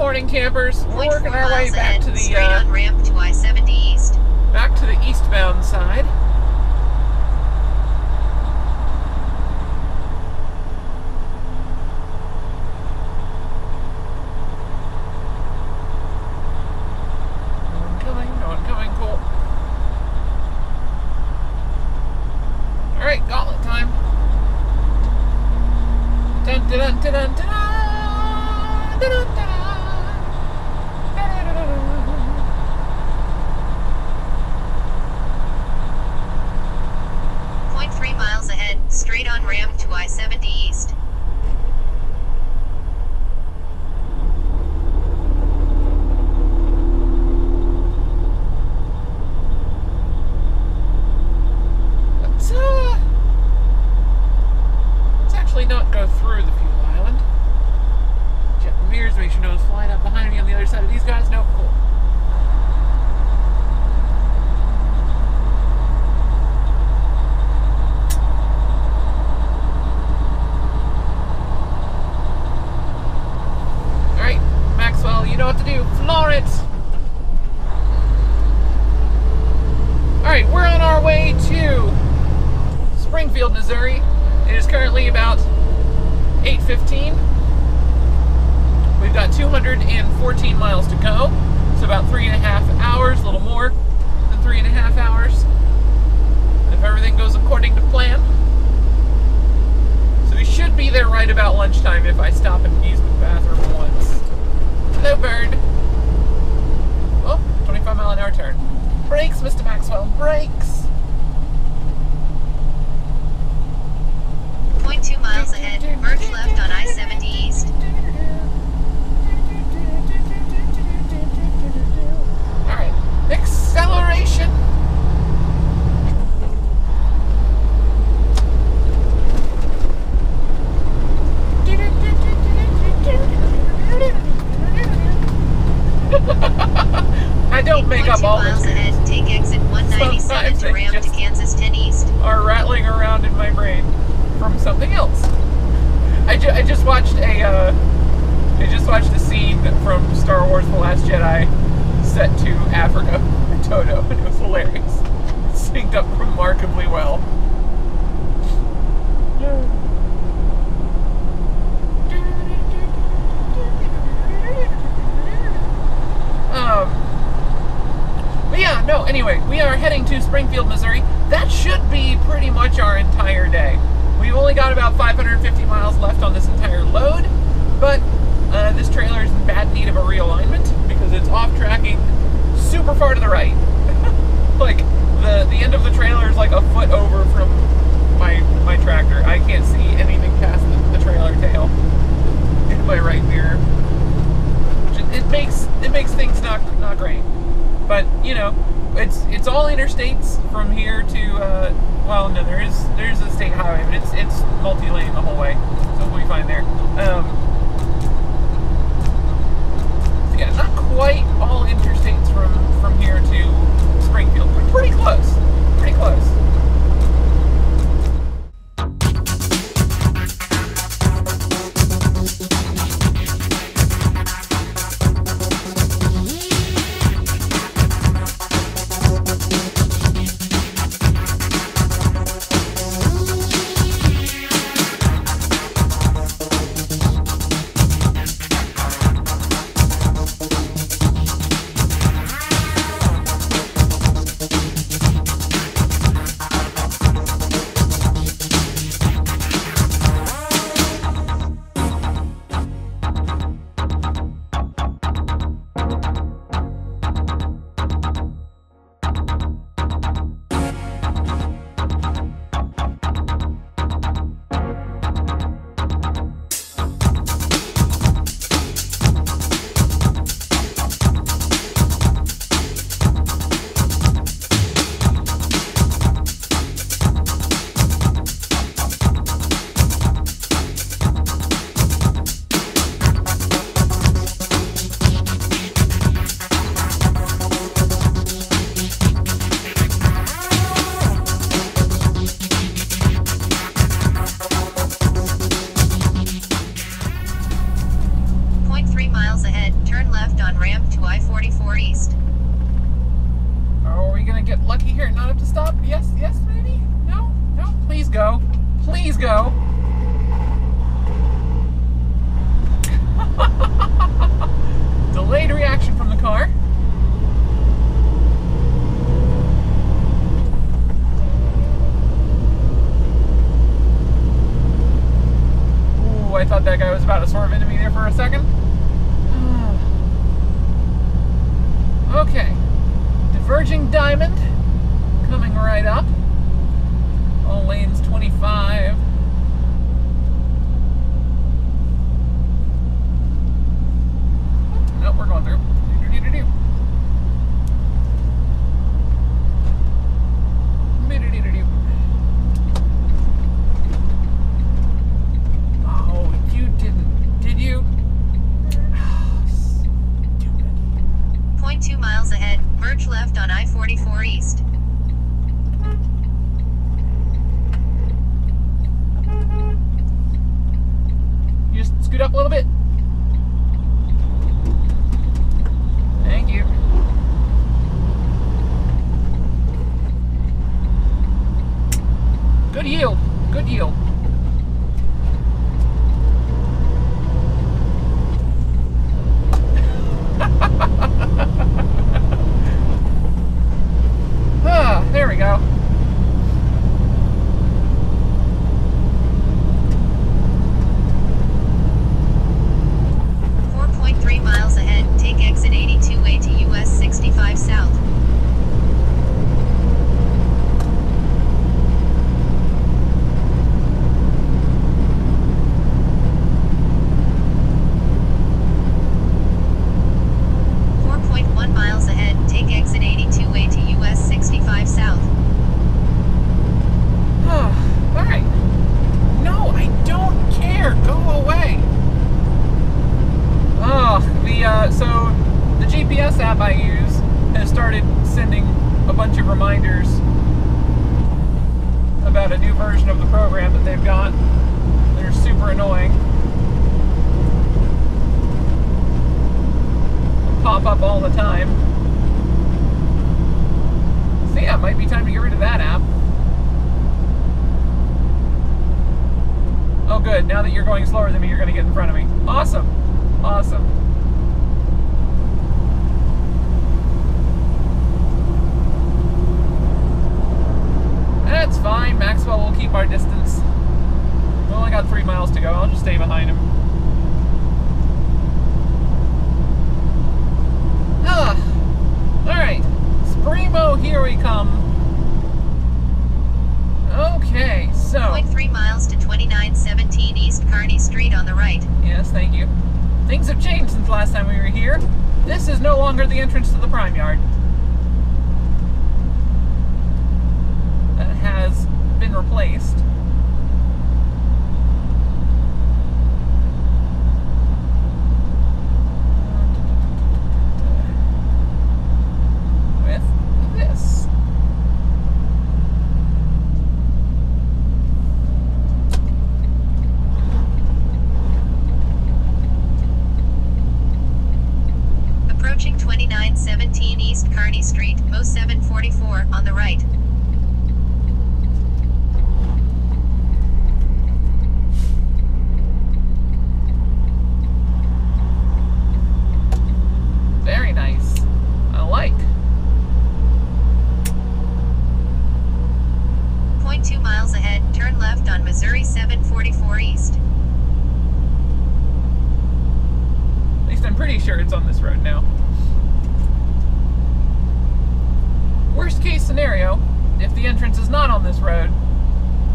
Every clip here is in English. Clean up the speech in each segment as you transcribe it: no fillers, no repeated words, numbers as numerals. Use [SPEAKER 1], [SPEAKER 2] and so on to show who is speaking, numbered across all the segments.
[SPEAKER 1] morning, campers. We're working our way back to the
[SPEAKER 2] straight on ramp to I-70 East.
[SPEAKER 1] Back to the eastbound side. No one coming, cool. All right, gauntlet time. Dun dun dun dun dun dun dun dun dun.
[SPEAKER 2] 0.3 miles ahead, straight on ramp to I-70 East.
[SPEAKER 1] Let's actually not go through the fuel island. Check the mirrors, make sure no one's flying up behind me on the other side of these guys. No, cool. Alright, Maxwell, you know what to do. Floor it! Alright, we're on our way to Springfield, Missouri. It is currently about 8:15. We've got 214 miles to go. So about 3.5 hours, a little more than 3.5 hours. If everything goes according to plan. So we should be there right about lunchtime if I stop and use the bathroom once. Hello, bird. Oh, 25-mile-an-hour turn. Brakes, Mr. Maxwell, brakes.
[SPEAKER 2] 0.2 miles ahead, merge left on I-70 East.
[SPEAKER 1] Alright, acceleration. I don't make up all the
[SPEAKER 2] 0.2 miles ahead, take exit 197 to ramp to Kansas 10 East.
[SPEAKER 1] Are rattling around in my brain from something else. I just watched a scene from Star Wars: The Last Jedi set to Africa for Toto, and it was hilarious. It synced up remarkably well. But yeah, no, anyway, we are heading to Springfield, Missouri. That should be pretty much our entire day. We've only got about 550 miles left on this entire load, but this trailer is in bad need of a realignment because it's off tracking super far to the right. Like, the end of the trailer is like a foot over from my tractor. I can't see anything past the trailer tail in my right mirror. It makes things not great. But, you know, it's all interstates from here to, well, no, there's a state highway, but it's multi-lane the whole way, so we'll be fine there. So yeah, not quite all interstates from here to Springfield, but pretty close, pretty close. thought that guy was about to swerve into me there for a second. Okay. Diverging diamond. Coming right up. All lanes 25. Nope, we're going through. Oh, you didn't, did you? Stupid.
[SPEAKER 2] 0.2 miles ahead, merge left on I-44 East.
[SPEAKER 1] You just scoot up a little bit. Thank you. Good yield. Good yield. There we go. Maxwell will keep our distance. We only got 3 miles to go. I'll just stay behind him. Alright. Spremo, here we come. Okay, so...
[SPEAKER 2] 0.3 miles to 2917 East Kearney Street on the right.
[SPEAKER 1] Yes, thank you. Things have changed since last time we were here. This is no longer the entrance to the prime yard. That has been replaced. With this.
[SPEAKER 2] Approaching 2917 East Kearney Street, 0744 on the right.
[SPEAKER 1] Very nice. I like.
[SPEAKER 2] 0.2 miles ahead, turn left on Missouri 744 East.
[SPEAKER 1] At least I'm pretty sure it's on this road now. Worst case scenario, if the entrance is not on this road,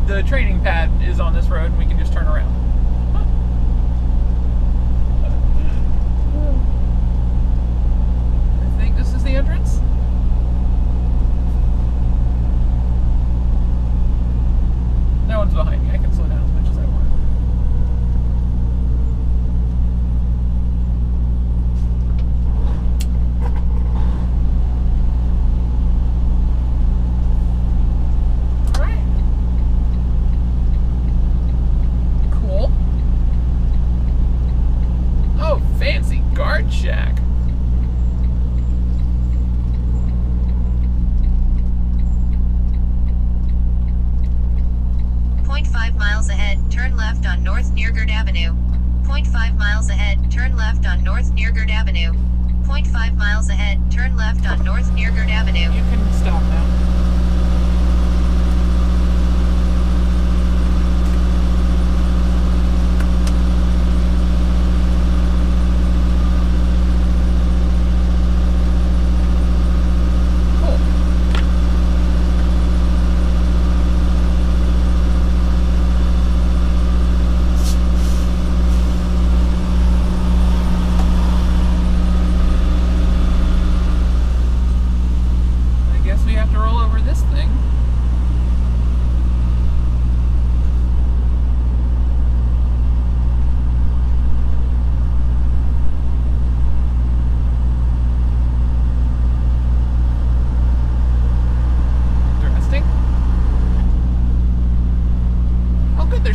[SPEAKER 1] the training pad is on this road and we can just turn around. I think this is the entrance. No one's behind me. I can slow down as much as I want. Alright. Cool. Oh, fancy guard shack.
[SPEAKER 2] Miles ahead, turn left on North Neargard Avenue. 0.5 miles ahead, turn left on North Neargard Avenue. 0.5 miles ahead, turn left on North Neargard Avenue.
[SPEAKER 1] You can stop now.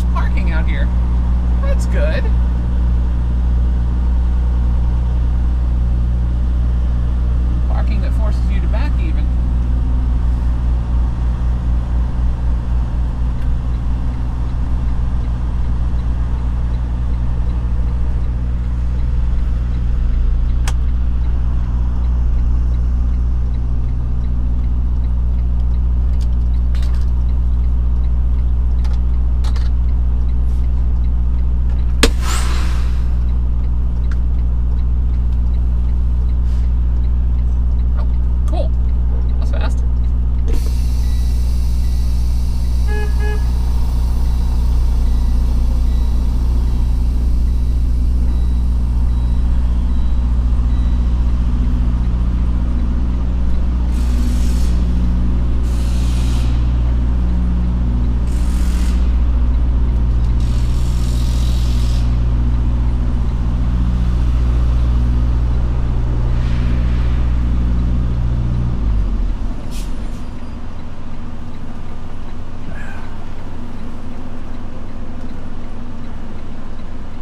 [SPEAKER 1] there's parking out here. That's good. Parking that forces you to back even.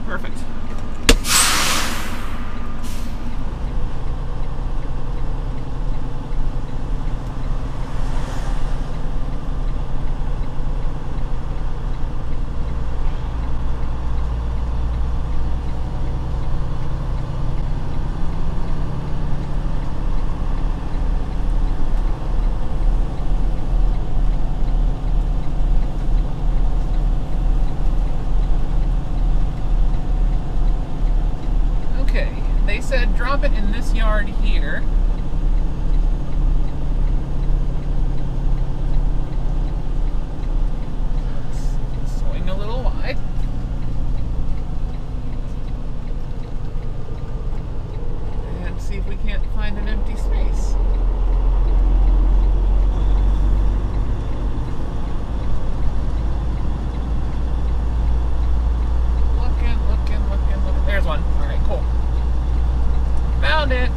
[SPEAKER 1] Perfect. They said drop it in this yard here. Swing a little wide. And see if we can't find an empty space. Looking. There's one. All right, cool. Found it.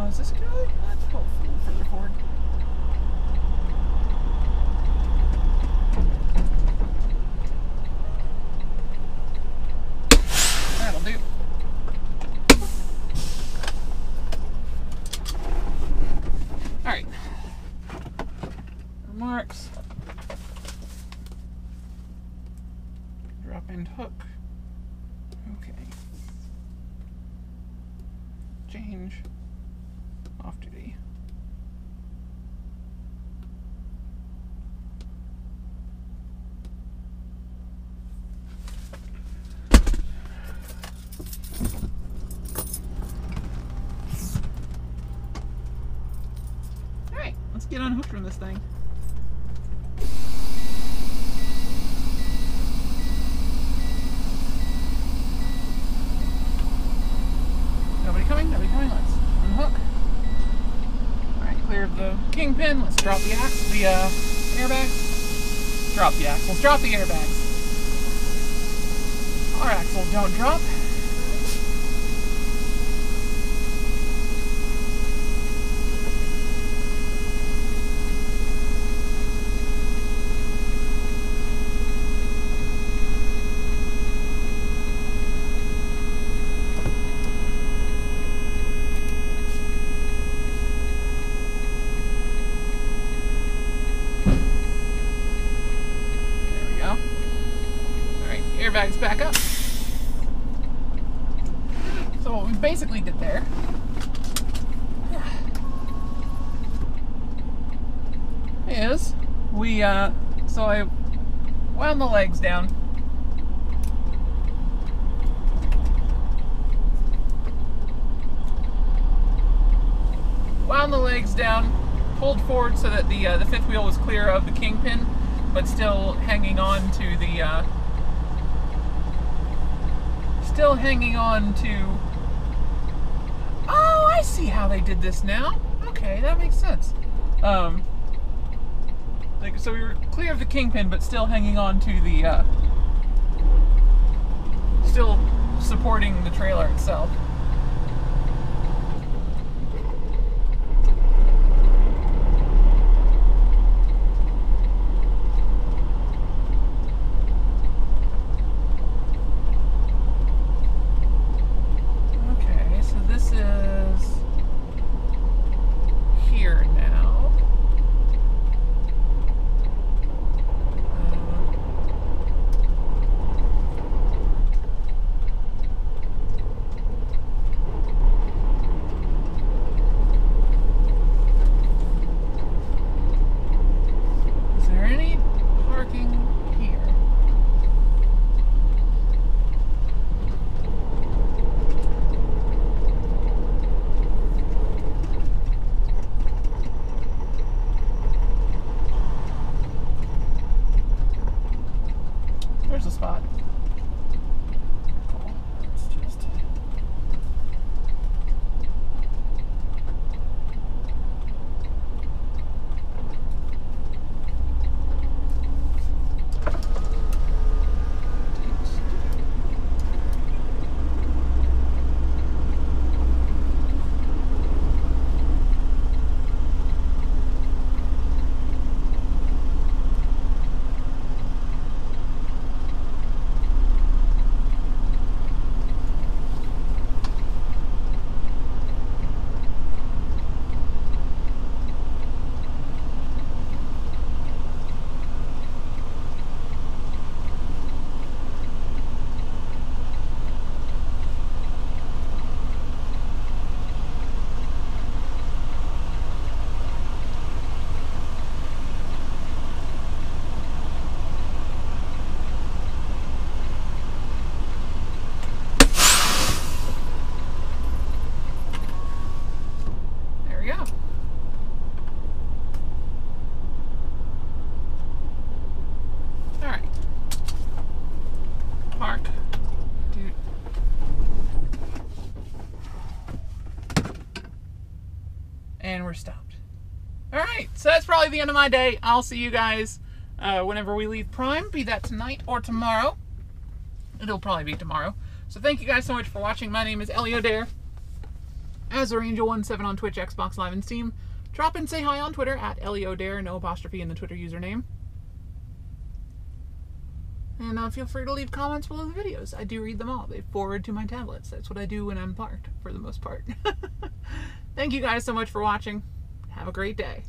[SPEAKER 1] Is this good? Let's go further forward. That'll do. Alright. Remarks. Drop and hook. Okay. Change. Off duty. Alright, let's get unhooked from this thing. Nobody coming? Let's unhook. Clear of the kingpin. Let's drop the airbags. Drop the axles. Drop the airbags. Our axles don't drop. Airbags back up. So what we basically did there is so I wound the legs down. Wound the legs down, pulled forward so that the fifth wheel was clear of the kingpin, but still hanging on to the oh, I see how they did this now. Okay, that makes sense. Like, so we were clear of the kingpin, but still hanging on to the, still supporting the trailer itself. Okay, so this is here now. There's a spot. Cool. Let's just... And we're stopped. All right, so that's probably the end of my day. I'll see you guys whenever we leave Prime, be that tonight or tomorrow. It'll probably be tomorrow. So thank you guys so much for watching. My name is Eliodare, AzurAngel17 on Twitch, Xbox Live, and Steam. Drop and say hi on Twitter at Eliodare, no apostrophe in the Twitter username. And feel free to leave comments below the videos. I do read them all. They forward to my tablets. That's what I do when I'm parked, for the most part. Thank you guys so much for watching. Have a great day.